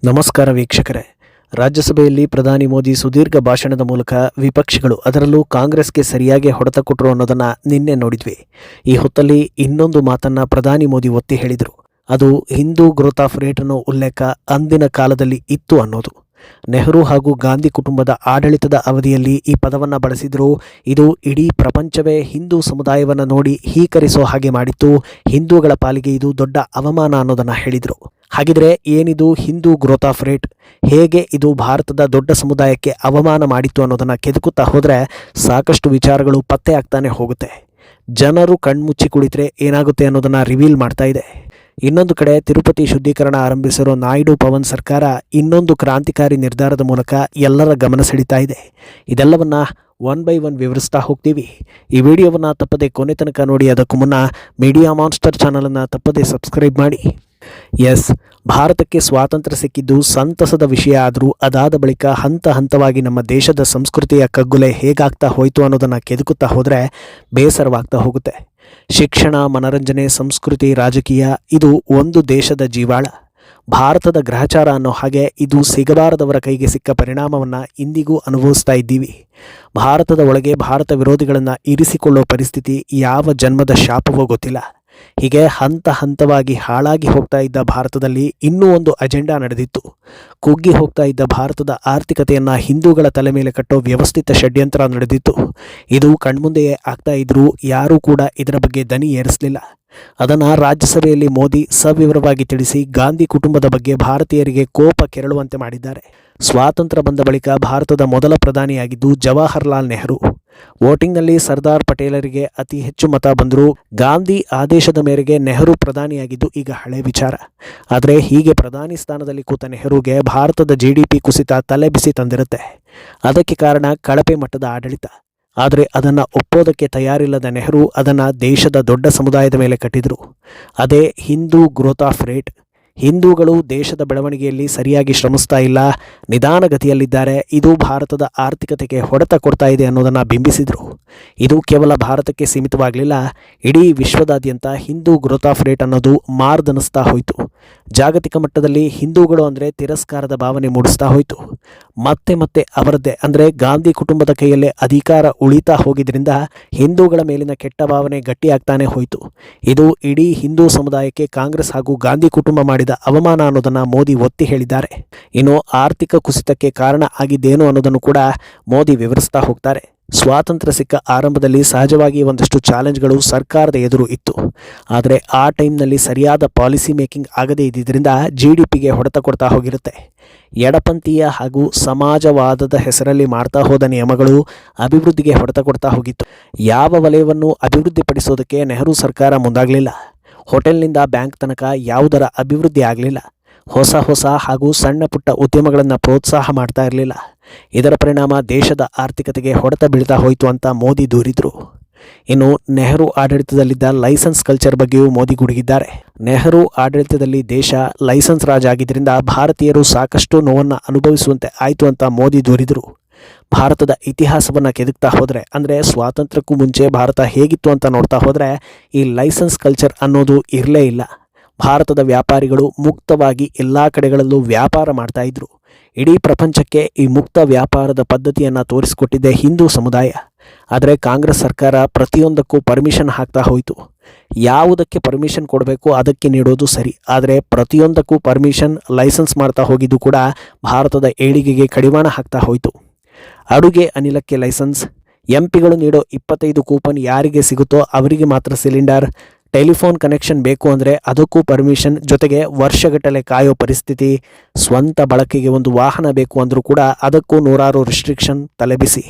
ನಮಸ್ಕಾರ ವೀಕ್ಷಕರೇ. ರಾಜ್ಯಸಭೆಯಲ್ಲಿ ಪ್ರಧಾನಿ ಮೋದಿ ಸುದೀರ್ಘ ಭಾಷಣದ ಮೂಲಕ ವಿಪಕ್ಷಗಳು ಅದರಲ್ಲೂ ಕಾಂಗ್ರೆಸ್ಗೆ ಸರಿಯಾಗಿ ಹೊಡೆತ ಕೊಟ್ಟರು ಅನ್ನೋದನ್ನು ನಿನ್ನೆ ನೋಡಿದ್ವಿ. ಈ ಹೊತ್ತಲ್ಲಿ ಇನ್ನೊಂದು ಮಾತನ್ನು ಪ್ರಧಾನಿ ಮೋದಿ ಒತ್ತಿ ಹೇಳಿದರು. ಅದು ಹಿಂದೂ ಗ್ರೋತ್ ಆಫ್ ರೇಟ್ ಅನ್ನೋ ಉಲ್ಲೇಖ ಅಂದಿನ ಕಾಲದಲ್ಲಿ ಇತ್ತು ಅನ್ನೋದು. ನೆಹರು ಹಾಗೂ ಗಾಂಧಿ ಕುಟುಂಬದ ಆಡಳಿತದ ಅವಧಿಯಲ್ಲಿ ಈ ಪದವನ್ನು ಬಳಸಿದ್ರು. ಇದು ಇಡೀ ಪ್ರಪಂಚವೇ ಹಿಂದೂ ಸಮುದಾಯವನ್ನು ನೋಡಿ ಹೀಕರಿಸೋ ಹಾಗೆ ಮಾಡಿತ್ತು. ಹಿಂದೂಗಳ ಪಾಲಿಗೆ ಇದು ದೊಡ್ಡ ಅವಮಾನ ಅನ್ನೋದನ್ನು ಹೇಳಿದರು. ಹಾಗಿದ್ರೆ ಏನಿದು ಹಿಂದೂ ಗ್ರೋತ್ ಆಫ್ ರೇಟ್? ಹೇಗೆ ಇದು ಭಾರತದ ದೊಡ್ಡ ಸಮುದಾಯಕ್ಕೆ ಅವಮಾನ ಮಾಡಿತ್ತು ಅನ್ನೋದನ್ನು ಕೆದಕುತ್ತಾ ಹೋದರೆ ಸಾಕಷ್ಟು ವಿಚಾರಗಳು ಪತ್ತೆ ಆಗ್ತಾನೆ ಹೋಗುತ್ತೆ. ಜನರು ಕಣ್ಮುಚ್ಚಿ ಕುಳಿತರೆ ಏನಾಗುತ್ತೆ ಅನ್ನೋದನ್ನು ರಿವೀಲ್ ಮಾಡ್ತಾ ಇದೆ. ಇನ್ನೊಂದು ಕಡೆ ತಿರುಪತಿ ಶುದ್ಧೀಕರಣ ಆರಂಭಿಸಿರೋ ನಾಯ್ಡು ಪವನ್ ಸರ್ಕಾರ ಇನ್ನೊಂದು ಕ್ರಾಂತಿಕಾರಿ ನಿರ್ಧಾರದ ಮೂಲಕ ಎಲ್ಲರ ಗಮನ ಸೆಳೀತಾ ಇದೆ. ಇದೆಲ್ಲವನ್ನ ಒನ್ ಬೈ ಒನ್ ವಿವರಿಸ್ತಾ ಹೋಗ್ತೀವಿ. ಈ ವಿಡಿಯೋವನ್ನು ತಪ್ಪದೆ ಕೊನೆ ತನಕ ನೋಡಿ. ಅದಕ್ಕೂ ಮುನ್ನ ಮೀಡಿಯಾ ಮಾನ್ಸ್ಟರ್ ಚಾನಲನ್ನು ತಪ್ಪದೆ ಸಬ್ಸ್ಕ್ರೈಬ್ ಮಾಡಿ. ಭಾರತಕ್ಕೆ ಸ್ವಾತಂತ್ರ್ಯ ಸಿಕ್ಕಿದ್ದು ಸಂತಸದ ವಿಷಯ ಆದರೂ ಅದಾದ ಬಳಿಕ ಹಂತ ಹಂತವಾಗಿ ನಮ್ಮ ದೇಶದ ಸಂಸ್ಕೃತಿಯ ಕಗ್ಗೊಲೆ ಹೇಗಾಗ್ತಾ ಹೋಯಿತು ಅನ್ನೋದನ್ನು ಕೆದಕುತ್ತಾ ಹೋದರೆ ಬೇಸರವಾಗ್ತಾ ಹೋಗುತ್ತೆ. ಶಿಕ್ಷಣ, ಮನರಂಜನೆ, ಸಂಸ್ಕೃತಿ, ರಾಜಕೀಯ ಇದು ಒಂದು ದೇಶದ ಜೀವಾಳ. ಭಾರತದ ಗ್ರಹಚಾರ ಅನ್ನೋ ಹಾಗೆ ಇದು ಸಿಗಬಾರದವರ ಕೈಗೆ ಸಿಕ್ಕ ಪರಿಣಾಮವನ್ನು ಇಂದಿಗೂ ಅನುಭವಿಸ್ತಾ ಇದ್ದೀವಿ. ಭಾರತದ ಒಳಗೆ ಭಾರತ ವಿರೋಧಿಗಳನ್ನು ಇರಿಸಿಕೊಳ್ಳೋ ಪರಿಸ್ಥಿತಿ ಯಾವ ಜನ್ಮದ ಶಾಪವೋ ಗೊತ್ತಿಲ್ಲ. ಹೀಗೆ ಹಂತ ಹಂತವಾಗಿ ಹಾಳಾಗಿ ಹೋಗ್ತಾ ಇದ್ದ ಭಾರತದಲ್ಲಿ ಇನ್ನೂ ಒಂದು ಅಜೆಂಡಾ ನಡೆದಿತ್ತು. ಕುಗ್ಗಿ ಹೋಗ್ತಾ ಇದ್ದ ಭಾರತದ ಆರ್ಥಿಕತೆಯನ್ನು ಹಿಂದೂಗಳ ತಲೆ ಮೇಲೆ ಕಟ್ಟೋ ವ್ಯವಸ್ಥಿತ ಷಡ್ಯಂತ್ರ ನಡೆದಿತ್ತು. ಇದು ಕಣ್ಮುಂದೆಯೇ ಆಗ್ತಾ ಇದ್ರೂ ಯಾರೂ ಕೂಡ ಇದರ ಬಗ್ಗೆ ದನಿ ಏರಿಸಲಿಲ್ಲ. ಅದನ್ನು ರಾಜ್ಯಸಭೆಯಲ್ಲಿ ಮೋದಿ ಸವಿವರವಾಗಿ ತಿಳಿಸಿ ಗಾಂಧಿ ಕುಟುಂಬದ ಬಗ್ಗೆ ಭಾರತೀಯರಿಗೆ ಕೋಪ ಕೆರಳುವಂತೆ ಮಾಡಿದ್ದಾರೆ. ಸ್ವಾತಂತ್ರ್ಯ ಬಂದ ಬಳಿಕ ಭಾರತದ ಮೊದಲ ಪ್ರಧಾನಿಯಾಗಿದ್ದು ಜವಾಹರ್ಲಾಲ್ ನೆಹರು. ವೋಟಿಂಗ್ನಲ್ಲಿ ಸರ್ದಾರ್ ಪಟೇಲರಿಗೆ ಅತಿ ಹೆಚ್ಚು ಮತ ಬಂದರೂ ಗಾಂಧಿ ಆದೇಶದ ಮೇರೆಗೆ ನೆಹರು ಪ್ರಧಾನಿಯಾಗಿದ್ದು ಈಗ ಹಳೆ ವಿಚಾರ. ಆದರೆ ಹೀಗೆ ಪ್ರಧಾನಿ ಸ್ಥಾನದಲ್ಲಿ ಕೂತ ನೆಹರುಗೆ ಭಾರತದ GDP ಕುಸಿತ ತಲೆ ಬಿಸಿ ತಂದಿರುತ್ತೆ. ಅದಕ್ಕೆ ಕಾರಣ ಕಳಪೆ ಮಟ್ಟದ ಆಡಳಿತ. ಆದರೆ ಅದನ್ನು ಒಪ್ಪೋದಕ್ಕೆ ತಯಾರಿಲ್ಲದ ನೆಹರು ಅದನ್ನು ದೇಶದ ದೊಡ್ಡ ಸಮುದಾಯದ ಮೇಲೆ ಕಟ್ಟಿದರು. ಅದೇ ಹಿಂದೂ ಗ್ರೋತ್ ಆಫ್ ರೇಟ್. ಹಿಂದೂಗಳು ದೇಶದ ಬೆಳವಣಿಗೆಯಲ್ಲಿ ಸರಿಯಾಗಿ ಶ್ರಮಿಸ್ತಾ ಇಲ್ಲ, ನಿಧಾನಗತಿಯಲ್ಲಿದ್ದಾರೆ. ಇದು ಭಾರತದ ಆರ್ಥಿಕತೆಗೆ ಹೊಡೆತ ಕೊಡ್ತಾ ಇದೆ ಅನ್ನೋದನ್ನು ಬಿಂಬಿಸಿದರು. ಇದು ಕೇವಲ ಭಾರತಕ್ಕೆ ಸೀಮಿತವಾಗಲಿಲ್ಲ, ಇಡೀ ವಿಶ್ವದಾದ್ಯಂತ ಹಿಂದೂ ಗ್ರೋತ್ ಆಫ್ ರೇಟ್ ಅನ್ನೋದು ಮಾರ್ದನಿಸ್ತಾ ಹೋಯಿತು. ಜಾಗತಿಕ ಮಟ್ಟದಲ್ಲಿ ಹಿಂದೂಗಳು ಅಂದರೆ ತಿರಸ್ಕಾರದ ಭಾವನೆ ಮೂಡಿಸ್ತಾ ಹೋಯಿತು. ಮತ್ತೆ ಮತ್ತೆ ಅವರದ್ದೇ ಅಂದರೆ ಗಾಂಧಿ ಕುಟುಂಬದ ಕೈಯಲ್ಲೇ ಅಧಿಕಾರ ಉಳಿತಾ ಹೋಗಿದ್ರಿಂದ ಹಿಂದೂಗಳ ಮೇಲಿನ ಕೆಟ್ಟ ಭಾವನೆ ಗಟ್ಟಿಯಾಗ್ತಾನೆ ಹೋಯಿತು. ಇದು ಇಡೀ ಹಿಂದೂ ಸಮುದಾಯಕ್ಕೆ ಕಾಂಗ್ರೆಸ್ ಹಾಗೂ ಗಾಂಧಿ ಕುಟುಂಬ ಮಾಡಿದ ಅವಮಾನ ಅನ್ನೋದನ್ನು ಮೋದಿ ಒತ್ತಿ ಹೇಳಿದ್ದಾರೆ. ಇನ್ನು ಆರ್ಥಿಕ ಕುಸಿತಕ್ಕೆ ಕಾರಣ ಆಗಿದ್ದೇನು ಅನ್ನೋದನ್ನು ಕೂಡ ಮೋದಿ ವಿವರಿಸ್ತಾ ಹೋಗ್ತಾರೆ. ಸ್ವಾತಂತ್ರ್ಯ ಸಿಕ್ಕ ಆರಂಭದಲ್ಲಿ ಸಹಜವಾಗಿ ಒಂದಷ್ಟು ಚಾಲೆಂಜ್ಗಳು ಸರ್ಕಾರದ ಎದುರು ಇತ್ತು. ಆದರೆ ಆ ಟೈಮ್ನಲ್ಲಿ ಸರಿಯಾದ ಪಾಲಿಸಿ ಮೇಕಿಂಗ್ ಆಗದೇ ಇದ್ದಿದ್ದರಿಂದ GDPಗೆ ಹೊಡೆತ ಕೊಡ್ತಾ ಹೋಗಿರುತ್ತೆ. ಎಡಪಂಥೀಯ ಹಾಗೂ ಸಮಾಜವಾದದ ಹೆಸರಲ್ಲಿ ಮಾಡ್ತಾ ಹೋದ ನಿಯಮಗಳು ಅಭಿವೃದ್ಧಿಗೆ ಹೊಡೆತ ಕೊಡ್ತಾ ಹೋಗಿತ್ತು. ಯಾವ ವಲಯವನ್ನು ಅಭಿವೃದ್ಧಿಪಡಿಸೋದಕ್ಕೆ ನೆಹರು ಸರ್ಕಾರ ಮುಂದಾಗಲಿಲ್ಲ. ಹೋಟೆಲ್ನಿಂದ ಬ್ಯಾಂಕ್ ತನಕ ಯಾವುದರ ಅಭಿವೃದ್ಧಿ ಆಗಲಿಲ್ಲ. ಹೊಸ ಹಾಗೂ ಸಣ್ಣ ಪುಟ್ಟ ಉದ್ಯಮಗಳನ್ನು ಪ್ರೋತ್ಸಾಹ ಮಾಡ್ತಾ ಇರಲಿಲ್ಲ. ಇದರ ಪರಿಣಾಮ ದೇಶದ ಆರ್ಥಿಕತೆಗೆ ಹೊಡೆತ ಬೀಳ್ತಾ ಹೋಯಿತು ಅಂತ ಮೋದಿ ದೂರಿದರು. ಇನ್ನು ನೆಹರು ಆಡಳಿತದಲ್ಲಿದ್ದ ಲೈಸೆನ್ಸ್ ಕಲ್ಚರ್ ಬಗ್ಗೆಯೂ ಮೋದಿ ಗುಡುಗಿದ್ದಾರೆ. ನೆಹರು ಆಡಳಿತದಲ್ಲಿ ದೇಶ ಲೈಸೆನ್ಸ್ ರಾಜ್ ಆಗಿದ್ದರಿಂದ ಭಾರತೀಯರು ಸಾಕಷ್ಟು ನೋವನ್ನು ಅನುಭವಿಸುವಂತೆ ಆಯಿತು ಅಂತ ಮೋದಿ ದೂರಿದರು. ಭಾರತದ ಇತಿಹಾಸವನ್ನು ಕೆದಕ್ತಾ ಹೋದರೆ, ಅಂದರೆ ಸ್ವಾತಂತ್ರ್ಯಕ್ಕೂ ಮುಂಚೆ ಭಾರತ ಹೇಗಿತ್ತು ಅಂತ ನೋಡ್ತಾ ಹೋದರೆ ಈ ಲೈಸೆನ್ಸ್ ಕಲ್ಚರ್ ಅನ್ನೋದು ಇರಲೇ ಇಲ್ಲ. ಭಾರತದ ವ್ಯಾಪಾರಿಗಳು ಮುಕ್ತವಾಗಿ ಎಲ್ಲ ಕಡೆಗಳಲ್ಲೂ ವ್ಯಾಪಾರ ಮಾಡ್ತಾ ಇದ್ರು. ಇಡೀ ಪ್ರಪಂಚಕ್ಕೆ ಈ ಮುಕ್ತ ವ್ಯಾಪಾರದ ಪದ್ಧತಿಯನ್ನು ತೋರಿಸಿಕೊಟ್ಟಿದ್ದೇ ಹಿಂದೂ ಸಮುದಾಯ. ಆದರೆ ಕಾಂಗ್ರೆಸ್ ಸರ್ಕಾರ ಪ್ರತಿಯೊಂದಕ್ಕೂ ಪರ್ಮಿಷನ್ ಹಾಕ್ತಾ ಹೋಯಿತು. ಯಾವುದಕ್ಕೆ ಪರ್ಮಿಷನ್ ಕೊಡಬೇಕು ಅದಕ್ಕೆ ನೀಡೋದು ಸರಿ, ಆದರೆ ಪ್ರತಿಯೊಂದಕ್ಕೂ ಪರ್ಮಿಷನ್ ಲೈಸೆನ್ಸ್ ಮಾಡ್ತಾ ಹೋಗಿದ್ದು ಕೂಡ ಭಾರತದ ಏಳಿಗೆಗೆ ಕಡಿವಾಣ ಹಾಕ್ತಾ ಹೋಯಿತು. ಅಡುಗೆ ಅನಿಲಕ್ಕೆ ಲೈಸೆನ್ಸ್, ಎಂಪಿಗಳು ನೀಡೋ 25 ಕೂಪನ್ ಯಾರಿಗೆ ಸಿಗುತ್ತೋ ಅವರಿಗೆ ಮಾತ್ರ ಸಿಲಿಂಡರ್, ಟೆಲಿಫೋನ್ ಕನೆಕ್ಷನ್ ಬೇಕು ಅಂದರೆ ಅದಕ್ಕೂ ಪರ್ಮಿಷನ್, ಜೊತೆಗೆ ವರ್ಷಗಟ್ಟಲೆ ಕಾಯೋ ಪರಿಸ್ಥಿತಿ, ಸ್ವಂತ ಬಳಕೆಗೆ ಒಂದು ವಾಹನ ಬೇಕು ಅಂದರೂ ಕೂಡ ಅದಕ್ಕೂ ನೂರಾರು ರಿಸ್ಟ್ರಿಕ್ಷನ್ ತಲೆಬಿಸಿ.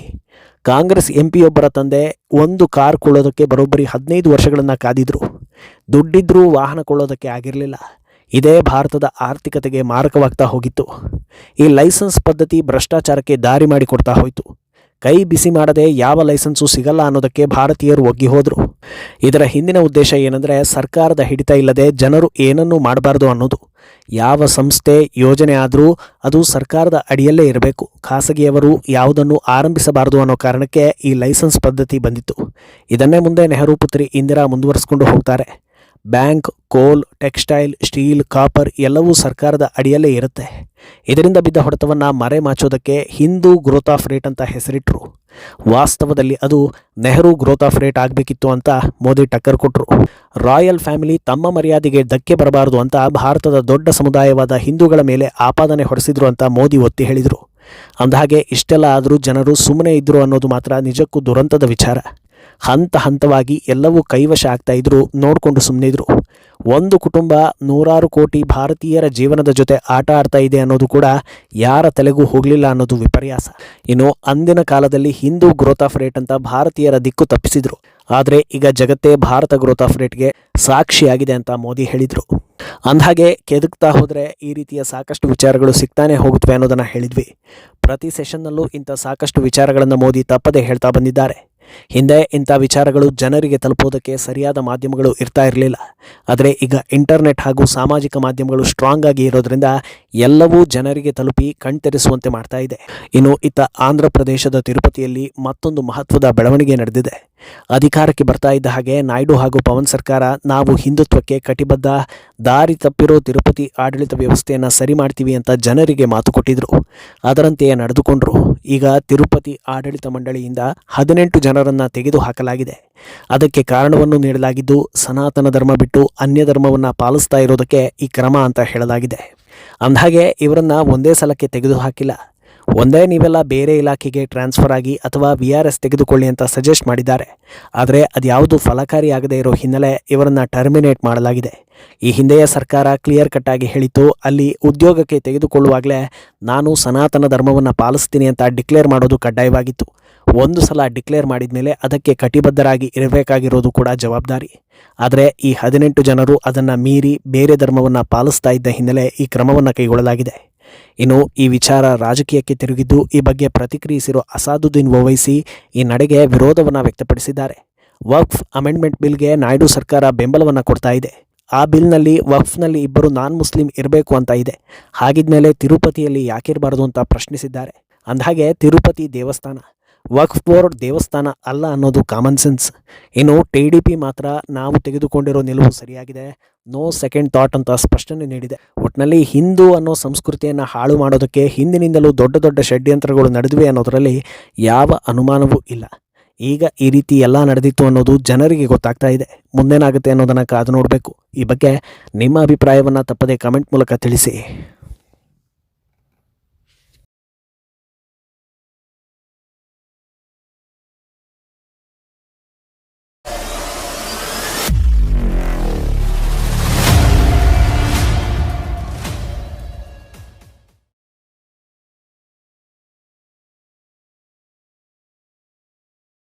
ಕಾಂಗ್ರೆಸ್ MP ತಂದೆ ಒಂದು ಕಾರ್ ಕೊಳ್ಳೋದಕ್ಕೆ ಬರೋಬ್ಬರಿ 15 ವರ್ಷಗಳನ್ನು ಕಾದಿದ್ರು. ದುಡ್ಡಿದ್ರೂ ವಾಹನ ಕೊಳ್ಳೋದಕ್ಕೆ ಆಗಿರಲಿಲ್ಲ. ಇದೇ ಭಾರತದ ಆರ್ಥಿಕತೆಗೆ ಮಾರಕವಾಗ್ತಾ ಹೋಗಿತ್ತು. ಈ ಲೈಸೆನ್ಸ್ ಪದ್ಧತಿ ಭ್ರಷ್ಟಾಚಾರಕ್ಕೆ ದಾರಿ ಮಾಡಿಕೊಡ್ತಾ ಹೋಯಿತು. ಕೈ ಬಿಸಿ ಮಾಡದೆ ಯಾವ ಲೈಸೆನ್ಸು ಸಿಗಲ್ಲ ಅನ್ನೋದಕ್ಕೆ ಭಾರತೀಯರು ಒಗ್ಗಿ ಹೋದರು. ಇದರ ಹಿಂದಿನ ಉದ್ದೇಶ ಏನಂದರೆ ಸರ್ಕಾರದ ಹಿಡಿತ ಇಲ್ಲದೆ ಜನರು ಏನನ್ನೂ ಮಾಡಬಾರ್ದು ಅನ್ನೋದು. ಯಾವ ಸಂಸ್ಥೆ ಯೋಜನೆ ಆದರೂ ಅದು ಸರ್ಕಾರದ ಅಡಿಯಲ್ಲೇ ಇರಬೇಕು, ಖಾಸಗಿಯವರು ಯಾವುದನ್ನು ಆರಂಭಿಸಬಾರದು ಅನ್ನೋ ಕಾರಣಕ್ಕೆ ಈ ಲೈಸೆನ್ಸ್ ಪದ್ಧತಿ ಬಂದಿತ್ತು. ಇದನ್ನೇ ಮುಂದೆ ನೆಹರು ಪುತ್ರಿ ಇಂದಿರಾ ಮುಂದುವರಿಸಿಕೊಂಡು ಹೋಗ್ತಾರೆ. ಬ್ಯಾಂಕ್, ಕೋಲ್, ಟೆಕ್ಸ್ಟೈಲ್, ಸ್ಟೀಲ್, ಕಾಪರ್ ಎಲ್ಲವೂ ಸರ್ಕಾರದ ಅಡಿಯಲ್ಲೇ ಇರುತ್ತೆ. ಇದರಿಂದ ಬಿದ್ದ ಹೊಡೆತವನ್ನು ಮರೆಮಾಚೋದಕ್ಕೆ ಹಿಂದೂ ಗ್ರೋತ್ ಆಫ್ ರೇಟ್ ಅಂತ ಹೆಸರಿಟ್ಟರು. ವಾಸ್ತವದಲ್ಲಿ ಅದು ನೆಹರು ಗ್ರೋತ್ ಆಫ್ ರೇಟ್ ಆಗಬೇಕಿತ್ತು ಅಂತ ಮೋದಿ ಟಕ್ಕರ್ ಕೊಟ್ಟರು. ರಾಯಲ್ ಫ್ಯಾಮಿಲಿ ತಮ್ಮ ಮರ್ಯಾದೆಗೆ ಧಕ್ಕೆ ಬರಬಾರದು ಅಂತ ಭಾರತದ ದೊಡ್ಡ ಸಮುದಾಯವಾದ ಹಿಂದೂಗಳ ಮೇಲೆ ಆಪಾದನೆ ಹೊರಿಸಿದ್ರು ಅಂತ ಮೋದಿ ಒತ್ತಿ ಹೇಳಿದರು. ಅಂದಹಾಗೆ ಇಷ್ಟೆಲ್ಲ ಆದರೂ ಜನರು ಸುಮ್ಮನೆ ಇದ್ದರು ಅನ್ನೋದು ಮಾತ್ರ ನಿಜಕ್ಕೂ ದುರಂತದ ವಿಚಾರ. ಹಂತ ಹಂತವಾಗಿ ಎಲ್ಲವೂ ಕೈವಶ ಆಗ್ತಾ ಇದ್ರು, ನೋಡಿಕೊಂಡು ಸುಮ್ಮನಿದ್ರು. ಒಂದು ಕುಟುಂಬ 100 ಕೋಟಿ ಭಾರತೀಯರ ಜೀವನದ ಜೊತೆ ಆಟ ಆಡ್ತಾ ಇದೆ ಅನ್ನೋದು ಕೂಡ ಯಾರ ತಲೆಗೂ ಹೋಗಲಿಲ್ಲ ಅನ್ನೋದು ವಿಪರ್ಯಾಸ. ಇನ್ನು ಅಂದಿನ ಕಾಲದಲ್ಲಿ ಹಿಂದೂ ಗ್ರೋತ್ ಆಫ್ ರೇಟ್ ಅಂತ ಭಾರತೀಯರ ದಿಕ್ಕು ತಪ್ಪಿಸಿದ್ರು. ಆದರೆ ಈಗ ಜಗತ್ತೇ ಭಾರತ ಗ್ರೋತ್ ಆಫ್ ರೇಟ್ಗೆ ಸಾಕ್ಷಿಯಾಗಿದೆ ಅಂತ ಮೋದಿ ಹೇಳಿದರು. ಅಂದಹಾಗೆ ಕೆದಕ್ತಾ ಹೋದರೆ ಈ ರೀತಿಯ ಸಾಕಷ್ಟು ವಿಚಾರಗಳು ಸಿಗ್ತಾನೆ ಹೋಗುತ್ತವೆ ಅನ್ನೋದನ್ನು ಹೇಳಿದ್ವಿ. ಪ್ರತಿ ಸೆಷನ್ನಲ್ಲೂ ಇಂಥ ಸಾಕಷ್ಟು ವಿಚಾರಗಳನ್ನು ಮೋದಿ ತಪ್ಪದೇ ಹೇಳ್ತಾ ಬಂದಿದ್ದಾರೆ. ಹಿಂದೆ ಇಂಥ ವಿಚಾರಗಳು ಜನರಿಗೆ ತಲುಪೋದಕ್ಕೆ ಸರಿಯಾದ ಮಾಧ್ಯಮಗಳು ಇರ್ತಾ ಇರಲಿಲ್ಲ. ಆದರೆ ಈಗ ಇಂಟರ್ನೆಟ್ ಹಾಗೂ ಸಾಮಾಜಿಕ ಮಾಧ್ಯಮಗಳು ಸ್ಟ್ರಾಂಗ್ ಆಗಿ ಇರೋದ್ರಿಂದ ಎಲ್ಲವೂ ಜನರಿಗೆ ತಲುಪಿ ಕಣ್ತೆರೆಸುವಂತೆ ಮಾಡ್ತಾ ಇದೆ. ಇನ್ನು ಇತ್ತ ಆಂಧ್ರ ಪ್ರದೇಶದ ತಿರುಪತಿಯಲ್ಲಿ ಮತ್ತೊಂದು ಮಹತ್ವದ ಬೆಳವಣಿಗೆ ನಡೆದಿದೆ. ಅಧಿಕಾರಕ್ಕೆ ಬರ್ತಾ ಇದ್ದ ಹಾಗೆ ನಾಯ್ಡು ಹಾಗೂ ಪವನ್ ಸರ್ಕಾರ ನಾವು ಹಿಂದುತ್ವಕ್ಕೆ ಕಟಿಬದ್ಧ, ದಾರಿ ತಪ್ಪಿರೋ ತಿರುಪತಿ ಆಡಳಿತ ವ್ಯವಸ್ಥೆಯನ್ನು ಸರಿ ಮಾಡ್ತೀವಿ ಅಂತ ಜನರಿಗೆ ಮಾತು ಕೊಟ್ಟಿದ್ರು. ಅದರಂತೆಯೇ ನಡೆದುಕೊಂಡ್ರು. ಈಗ ತಿರುಪತಿ ಆಡಳಿತ ಮಂಡಳಿಯಿಂದ 18 ಜನರನ್ನು ತೆಗೆದು ಹಾಕಲಾಗಿದೆ. ಅದಕ್ಕೆ ಕಾರಣವನ್ನು ನೀಡಲಾಗಿದ್ದು ಸನಾತನ ಧರ್ಮ ಬಿಟ್ಟು ಅನ್ಯ ಧರ್ಮವನ್ನು ಪಾಲಿಸ್ತಾ ಇರೋದಕ್ಕೆ ಈ ಕ್ರಮ ಅಂತ ಹೇಳಲಾಗಿದೆ. ಅಂದಹಾಗೆ ಇವರನ್ನ ಒಂದೇ ಸಲಕ್ಕೆ ತೆಗೆದು ಹಾಕಿಲ್ಲ. ಒಂದೇ ನೀವೆಲ್ಲ ಬೇರೆ ಇಲಾಖೆಗೆ ಟ್ರಾನ್ಸ್ಫರ್ ಆಗಿ ಅಥವಾ VRS ತೆಗೆದುಕೊಳ್ಳಿ ಅಂತ ಸಜೆಸ್ಟ್ ಮಾಡಿದ್ದಾರೆ. ಆದರೆ ಅದ್ಯಾವುದು ಫಲಕಾರಿಯಾಗದೇ ಇರೋ ಹಿನ್ನೆಲೆ ಇವರನ್ನು ಟರ್ಮಿನೇಟ್ ಮಾಡಲಾಗಿದೆ. ಈ ಹಿಂದೆಯೇ ಸರ್ಕಾರ ಕ್ಲಿಯರ್ ಕಟ್ ಆಗಿ ಹೇಳಿತ್ತು, ಅಲ್ಲಿ ಉದ್ಯೋಗಕ್ಕೆ ತೆಗೆದುಕೊಳ್ಳುವಾಗಲೇ ನಾನು ಸನಾತನ ಧರ್ಮವನ್ನು ಪಾಲಿಸ್ತೀನಿ ಅಂತ ಡಿಕ್ಲೇರ್ ಮಾಡೋದು ಕಡ್ಡಾಯವಾಗಿತ್ತು. ಒಂದು ಸಲ ಡಿಕ್ಲೇರ್ ಮಾಡಿದ ಮೇಲೆ ಅದಕ್ಕೆ ಕಟಿಬದ್ಧರಾಗಿ ಇರಬೇಕಾಗಿರೋದು ಕೂಡ ಜವಾಬ್ದಾರಿ. ಆದರೆ ಈ 18 ಜನರು ಅದನ್ನು ಮೀರಿ ಬೇರೆ ಧರ್ಮವನ್ನು ಪಾಲಿಸ್ತಾ ಇದ್ದ ಹಿನ್ನೆಲೆ ಈ ಕ್ರಮವನ್ನು ಕೈಗೊಳ್ಳಲಾಗಿದೆ. ಇನ್ನು ಈ ವಿಚಾರ ರಾಜಕೀಯಕ್ಕೆ ತಿರುಗಿದ್ದು, ಈ ಬಗ್ಗೆ ಪ್ರತಿಕ್ರಿಯಿಸಿರುವ ಅಸಾದುದ್ದೀನ್ ಓವೈಸಿ ಈ ನಡೆಗೆ ವಿರೋಧವನ್ನು ವ್ಯಕ್ತಪಡಿಸಿದ್ದಾರೆ. ವಕ್ಫ್ ಅಮೆಂಡ್ಮೆಂಟ್ ಬಿಲ್ಗೆ ನಾಯ್ಡು ಸರ್ಕಾರ ಬೆಂಬಲವನ್ನು ಕೊಡ್ತಾ ಇದೆ. ಆ ಬಿಲ್ನಲ್ಲಿ ವಕ್ಫ್ನಲ್ಲಿ 2 ನಾನ್ ಮುಸ್ಲಿಂ ಇರಬೇಕು ಅಂತ ಇದೆ. ಹಾಗಿದ್ಮೇಲೆ ತಿರುಪತಿಯಲ್ಲಿ ಯಾಕಿರಬಾರ್ದು ಅಂತ ಪ್ರಶ್ನಿಸಿದ್ದಾರೆ. ಅಂದಹಾಗೆ ತಿರುಪತಿ ದೇವಸ್ಥಾನ, ವಕ್ಫ್ ಬೋರ್ಡ್ ದೇವಸ್ಥಾನ ಅಲ್ಲ ಅನ್ನೋದು ಕಾಮನ್ ಸೆನ್ಸ್. ಇನ್ನು TDP ಮಾತ್ರ ನಾವು ತೆಗೆದುಕೊಂಡಿರೋ ನಿಲುವು ಸರಿಯಾಗಿದೆ, ನೋ ಸೆಕೆಂಡ್ ಥಾಟ್ ಅಂತ ಸ್ಪಷ್ಟನೆ ನೀಡಿದೆ. ಒಟ್ಟಿನಲ್ಲಿ ಹಿಂದೂ ಅನ್ನೋ ಸಂಸ್ಕೃತಿಯನ್ನು ಹಾಳು ಮಾಡೋದಕ್ಕೆ ಹಿಂದಿನಿಂದಲೂ ದೊಡ್ಡ ದೊಡ್ಡ ಷಡ್ಯಂತ್ರಗಳು ನಡೆದಿವೆ ಅನ್ನೋದರಲ್ಲಿ ಯಾವ ಅನುಮಾನವೂ ಇಲ್ಲ. ಈಗ ಈ ರೀತಿ ಎಲ್ಲ ನಡೆದಿತ್ತು ಅನ್ನೋದು ಜನರಿಗೆ ಗೊತ್ತಾಗ್ತಾ ಇದೆ. ಮುಂದೇನಾಗುತ್ತೆ ಅನ್ನೋದನ್ನು ಕಾದು ನೋಡಬೇಕು. ಈ ಬಗ್ಗೆ ನಿಮ್ಮ ಅಭಿಪ್ರಾಯವನ್ನು ತಪ್ಪದೇ ಕಮೆಂಟ್ ಮೂಲಕ ತಿಳಿಸಿ.